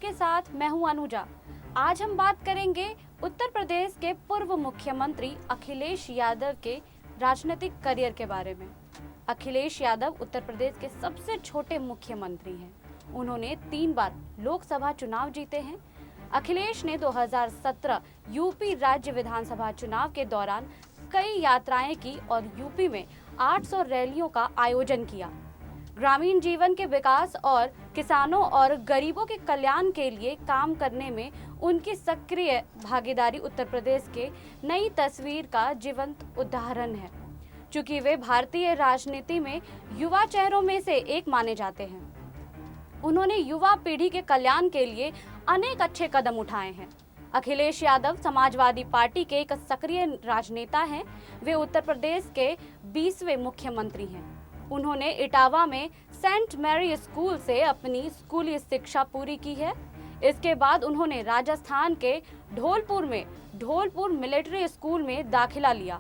के साथ मैं हूं अनुजा। आज हम बात करेंगे उत्तर प्रदेश के पूर्व मुख्यमंत्री अखिलेश यादव के राजनीतिक करियर के बारे में। अखिलेश यादव उत्तर प्रदेश के सबसे छोटे मुख्यमंत्री हैं। उन्होंने 3 बार लोकसभा चुनाव जीते हैं। अखिलेश ने 2017 यूपी राज्य विधानसभा चुनाव के दौरान कई यात्राएं की और यूपी में 800 रैलियों का आयोजन किया। ग्रामीण जीवन के विकास और किसानों और गरीबों के कल्याण के लिए काम करने में उनकी सक्रिय भागीदारी उत्तर प्रदेश के नई तस्वीर का जीवंत उदाहरण है। चूंकि वे भारतीय राजनीति में युवा चेहरों में से एक माने जाते हैं, उन्होंने युवा पीढ़ी के कल्याण के लिए अनेक अच्छे कदम उठाए हैं। अखिलेश यादव समाजवादी पार्टी के एक सक्रिय राजनेता हैं। वे उत्तर प्रदेश के 20वें मुख्यमंत्री हैं। उन्होंने इटावा में सेंट मैरी स्कूल से अपनी स्कूली शिक्षा पूरी की है। इसके बाद उन्होंने राजस्थान के ढोलपुर मिलिट्री स्कूल में दाखिला लिया।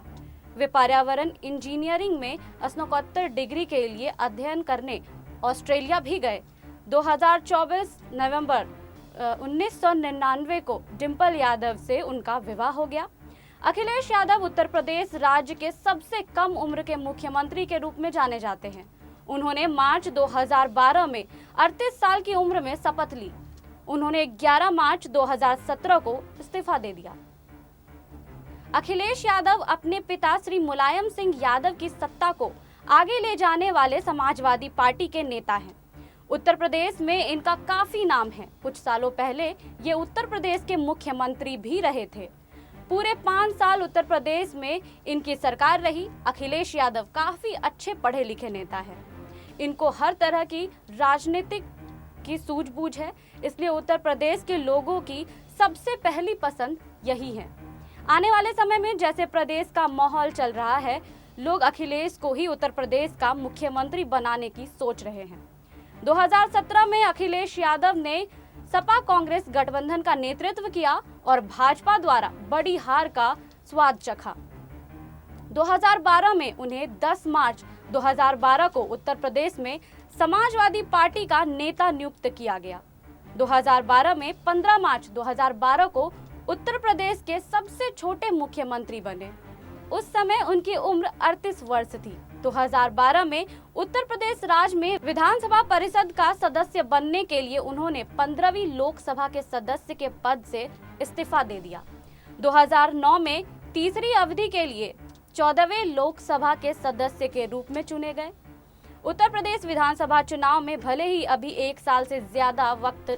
वे पर्यावरण इंजीनियरिंग में स्नातकोत्तर डिग्री के लिए अध्ययन करने ऑस्ट्रेलिया भी गए। 2024 नवंबर 1999 को डिंपल यादव से उनका विवाह हो गया। अखिलेश यादव उत्तर प्रदेश राज्य के सबसे कम उम्र के मुख्यमंत्री के रूप में जाने जाते हैं। उन्होंने मार्च 2012 में 38 साल की उम्र में शपथ ली। उन्होंने 11 मार्च 2017 को इस्तीफा दे दिया। अखिलेश यादव अपने पिता श्री मुलायम सिंह यादव की सत्ता को आगे ले जाने वाले समाजवादी पार्टी के नेता हैं। उत्तर प्रदेश में इनका काफी नाम है। कुछ सालों पहले ये उत्तर प्रदेश के मुख्यमंत्री भी रहे थे। पूरे 5 साल उत्तर प्रदेश में इनकी सरकार रही। अखिलेश यादव काफी अच्छे पढ़े लिखे नेता हैं। इनको हर तरह की राजनीतिक की सूझबूझ है, इसलिए उत्तर प्रदेश के लोगों की सबसे पहली पसंद यही है। आने वाले समय में जैसे प्रदेश का माहौल चल रहा है, लोग अखिलेश को ही उत्तर प्रदेश का मुख्यमंत्री बनाने की सोच रहे हैं। 2017 में अखिलेश यादव ने सपा कांग्रेस गठबंधन का नेतृत्व किया और भाजपा द्वारा बड़ी हार का स्वाद चखा। 2012 में उन्हें 10 मार्च 2012 को उत्तर प्रदेश में समाजवादी पार्टी का नेता नियुक्त किया गया। 2012 में 15 मार्च 2012 को उत्तर प्रदेश के सबसे छोटे मुख्यमंत्री बने। उस समय उनकी उम्र 38 वर्ष थी। 2012 में उत्तर प्रदेश राज्य में विधानसभा परिषद का सदस्य बनने के लिए उन्होंने 15वीं लोकसभा के सदस्य के पद से इस्तीफा दे दिया। 2009 में तीसरी अवधि के लिए 14वें लोकसभा के सदस्य के रूप में चुने गए। उत्तर प्रदेश विधानसभा चुनाव में भले ही अभी 1 साल से ज्यादा वक्त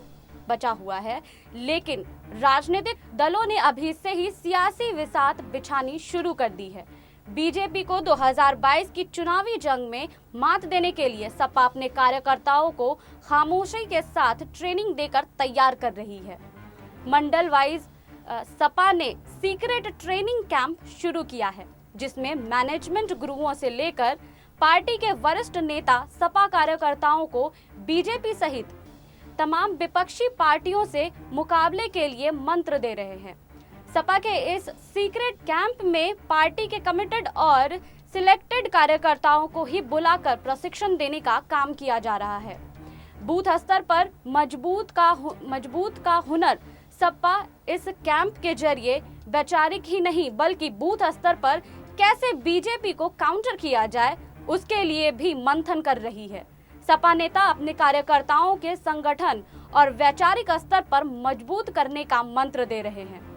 बचा हुआ है, लेकिन राजनीतिक दलों ने अभी से ही सियासी विसात बिछानी शुरू कर दी है। बीजेपी को 2022 की चुनावी जंग में मात देने के लिए सपा अपने कार्यकर्ताओं को खामोशी के साथ ट्रेनिंग देकर तैयार कर रही है। मंडल वाइज सपा ने सीक्रेट ट्रेनिंग कैंप शुरू किया है, जिसमें मैनेजमेंट गुरुओं से लेकर पार्टी के वरिष्ठ नेता सपा कार्यकर्ताओं को बीजेपी सहित तमाम विपक्षी पार्टियों से मुकाबले के लिए मंत्र दे रहे हैं। सपा के इस सीक्रेट कैंप में पार्टी के कमिटेड और सिलेक्टेड कार्यकर्ताओं को ही बुलाकर प्रशिक्षण देने का काम किया जा रहा है। बूथ स्तर पर मजबूत का हुनर सपा इस कैंप के जरिए वैचारिक ही नहीं बल्कि बूथ स्तर पर कैसे बीजेपी को काउंटर किया जाए, उसके लिए भी मंथन कर रही है। सपा नेता अपने कार्यकर्ताओं के संगठन और वैचारिक स्तर पर मजबूत करने का मंत्र दे रहे हैं।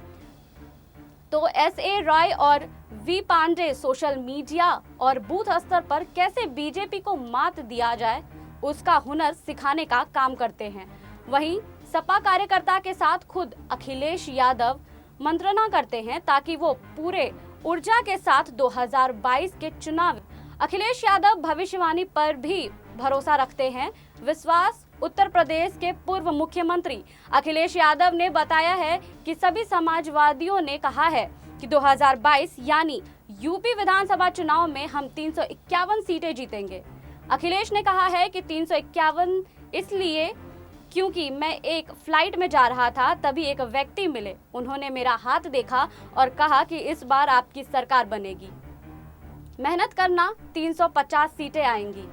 तो एस.ए. रॉय और वी पांडे सोशल मीडिया और बूथ स्तर पर कैसे बीजेपी को मात दिया जाए, उसका हुनर सिखाने का काम करते हैं। वहीं सपा कार्यकर्ता के साथ खुद अखिलेश यादव मंत्रणा करते हैं ताकि वो पूरे ऊर्जा के साथ 2022 के चुनाव अखिलेश यादव भविष्यवाणी पर भी भरोसा रखते हैं। विश्वास उत्तर प्रदेश के पूर्व मुख्यमंत्री अखिलेश यादव ने बताया है कि सभी समाजवादियों ने कहा है कि 2022 यानी यूपी विधानसभा चुनाव में हम 351 सीटें जीतेंगे। अखिलेश ने कहा है कि 351 इसलिए क्योंकि मैं एक फ्लाइट में जा रहा था, तभी एक व्यक्ति मिले, उन्होंने मेरा हाथ देखा और कहा कि इस बार आपकी सरकार बनेगी, मेहनत करना, 350 सीटें आएंगी।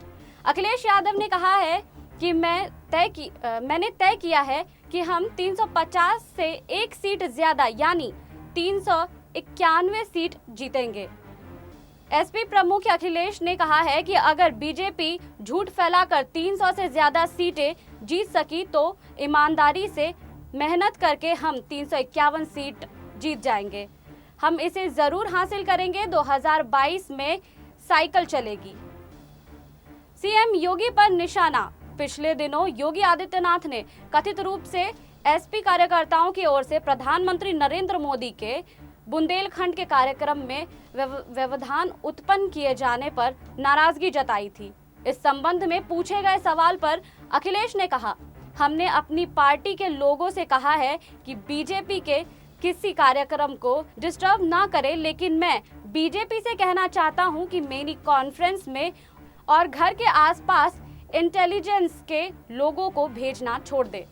अखिलेश यादव ने कहा है कि मैंने तय किया है कि हम 350 से एक सीट ज्यादा यानी 391 सीट जीतेंगे। एसपी प्रमुख अखिलेश ने कहा है कि अगर बीजेपी झूठ फैलाकर 300 से ज्यादा सीटें जीत सकी तो ईमानदारी से मेहनत करके हम 351 सीट जीत जाएंगे। हम इसे जरूर हासिल करेंगे। 2022 में साइकिल चलेगी। सीएम योगी पर निशाना। पिछले दिनों योगी आदित्यनाथ ने कथित रूप से एसपी कार्यकर्ताओं की ओर से प्रधानमंत्री नरेंद्र मोदी के बुंदेलखंड के कार्यक्रम में व्यवधान उत्पन्न किए जाने पर नाराजगी जताई थी। इस संबंध में पूछे गए सवाल पर अखिलेश ने कहा, हमने अपनी पार्टी के लोगों से कहा है कि बीजेपी के किसी कार्यक्रम को डिस्टर्ब ना करे, लेकिन मैं बीजेपी से कहना चाहता हूं कि मेरी कॉन्फ्रेंस में और घर के आसपास इंटेलिजेंस के लोगों को भेजना छोड़ दे।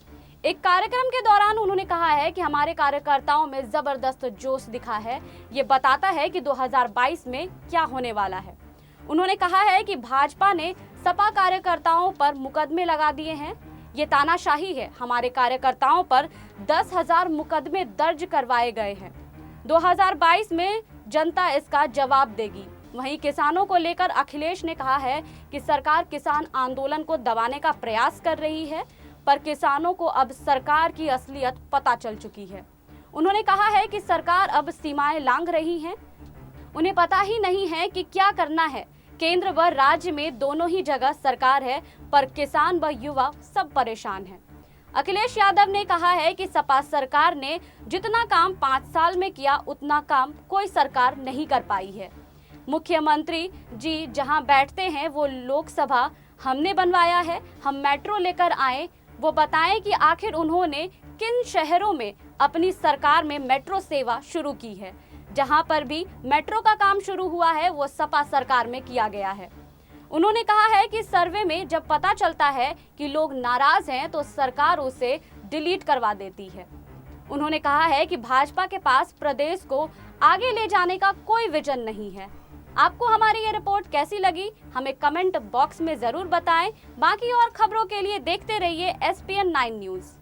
एक कार्यक्रम के दौरान उन्होंने कहा है कि हमारे कार्यकर्ताओं में जबरदस्त जोश दिखा है। ये बताता है कि 2022 में क्या होने वाला है। उन्होंने कहा है कि भाजपा ने सपा कार्यकर्ताओं पर मुकदमे लगा दिए हैं। ये तानाशाही है। हमारे कार्यकर्ताओं पर 10,000 मुकदमे दर्ज करवाए गए हैं। 2022 में जनता इसका जवाब देगी। वहीं किसानों को लेकर अखिलेश ने कहा है कि सरकार किसान आंदोलन को दबाने का प्रयास कर रही है, पर किसानों को अब सरकार की असलियत पता चल चुकी है। उन्होंने कहा है कि सरकार अब सीमाएं लांघ रही है। उन्हें पता ही नहीं है कि क्या करना है। केंद्र व राज्य में दोनों ही जगह सरकार है, पर किसान व युवा सब परेशान हैं। अखिलेश यादव ने कहा है कि सपा सरकार ने जितना काम 5 साल में किया उतना काम कोई सरकार नहीं कर पाई है। मुख्यमंत्री जी जहां बैठते हैं वो लोकसभा हमने बनवाया है। हम मेट्रो लेकर आए, वो बताएं कि आखिर उन्होंने किन शहरों में अपनी सरकार में मेट्रो सेवा शुरू की है। जहां पर भी मेट्रो का काम शुरू हुआ है वो सपा सरकार में किया गया है। उन्होंने कहा है कि सर्वे में जब पता चलता है कि लोग नाराज हैं तो सरकार उसे डिलीट करवा देती है। उन्होंने कहा है कि भाजपा के पास प्रदेश को आगे ले जाने का कोई विजन नहीं है। आपको हमारी ये रिपोर्ट कैसी लगी हमें कमेंट बॉक्स में जरूर बताएं। बाकी और खबरों के लिए देखते रहिए SPN 9 न्यूज़।